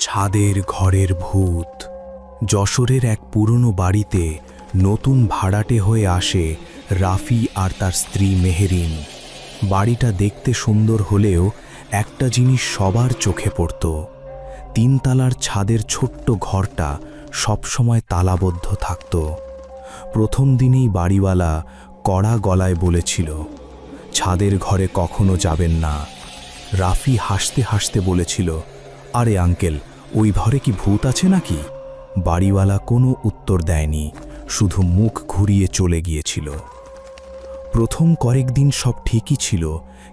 ছাদের ঘরের ভূত। যশোরের এক পুরনো বাড়িতে নতুন ভাড়াটে হয়ে আসে রাফি আর তার স্ত্রী মেহেরিন। বাড়িটা দেখতে সুন্দর হলেও একটা জিনিস সবার চোখে পড়ত। তিনতলার ছাদের ছোট্ট ঘরটা সবসময় তালাবদ্ধ থাকত। প্রথম দিনেই বাড়িওয়ালা কড়া গলায় বলেছিল, ছাদের ঘরে কখনো যাবেন না। রাফি হাসতে হাসতে বলেছিল, আরে আঙ্কেল, ওই ঘরে কি ভূত আছে নাকি? বাড়িওয়ালা কোনো উত্তর দেয়নি, শুধু মুখ ঘুরিয়ে চলে গিয়েছিল। প্রথম কয়েকদিন সব ঠিকই ছিল,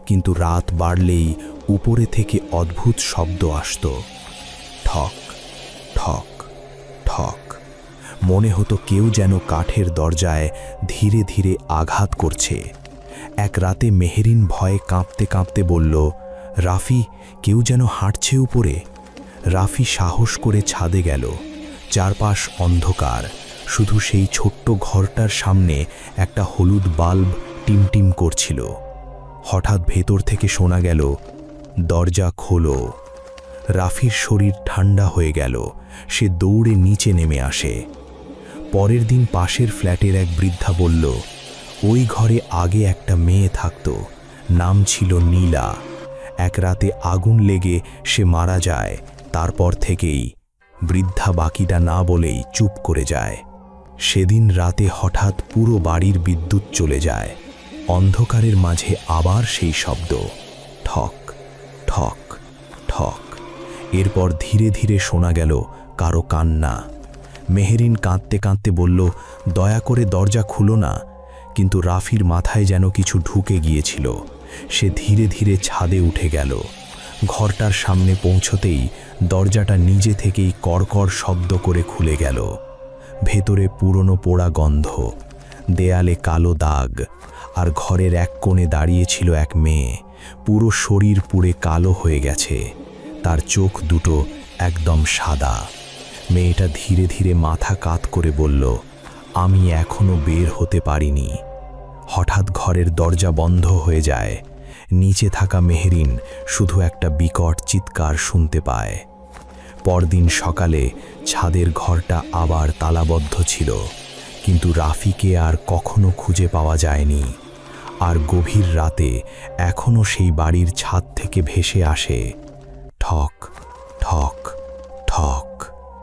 কিন্তু রাত বাড়লেই উপরে থেকে অদ্ভুত শব্দ আসত। ঠক ঠক ঠক। মনে হতো কেউ যেন কাঠের দরজায় ধীরে ধীরে আঘাত করছে। এক রাতে মেহেরিন ভয়ে কাঁপতে কাঁপতে বলল, রাফি, কেউ যেন হাঁটছে উপরে। রাফি সাহস করে ছাদে গেল। চারপাশ অন্ধকার, শুধু সেই ছোট্ট ঘরটার সামনে একটা হলুদ বাল্ব টিমটিম করছিল। হঠাৎ ভেতর থেকে শোনা গেল, দরজা খোলো। রাফির শরীর ঠান্ডা হয়ে গেল। সে দৌড়ে নিচে নেমে আসে। পরের দিন পাশের ফ্ল্যাটের এক বৃদ্ধা বলল, ওই ঘরে আগে একটা মেয়ে থাকত, নাম ছিল নীলা। এক রাতে আগুন লেগে সে মারা যায়। তারপর থেকেই বৃদ্ধা বাকিটা না বলেই চুপ করে যায়। সেদিন রাতে হঠাৎ পুরো বাড়ির বিদ্যুৎ চলে যায়। অন্ধকারের মাঝে আবার সেই শব্দ, ঠক ঠক ঠক। এরপর ধীরে ধীরে শোনা গেল কারো কান্না। মেহেরিন কাঁদতে কাঁদতে বলল, দয়া করে দরজা খুলো না। কিন্তু রাফির মাথায় যেন কিছু ঢুকে গিয়েছিল। সে ধীরে ধীরে ছাদে উঠে গেল। ঘরটার সামনে পৌঁছতেই দরজাটা নিজে থেকেই কড়কড় শব্দ করে খুলে গেল। ভেতরে পুরনো পোড়া গন্ধ, দেয়ালে কালো দাগ, আর ঘরের এক কোণে দাঁড়িয়েছিল এক মেয়ে। পুরো শরীর পুড়ে কালো হয়ে গেছে, তার চোখ দুটো একদম সাদা। মেয়েটা ধীরে ধীরে মাথা কাত করে বলল, আমি এখনো বের হতে পারিনি। হঠাৎ ঘরের দরজা বন্ধ হয়ে যায়। নিচে থাকা মেহেরিন শুধু একটা বিকট চিৎকার শুনতে পায়। পরদিন সকালে ছাদের ঘরটা আবার তালাবদ্ধ ছিল, কিন্তু রাফিকে আর কখনো খুঁজে পাওয়া যায়নি। আর গভীর রাতে এখনো সেই বাড়ির ছাদ থেকে ভেসে আসে, ঠক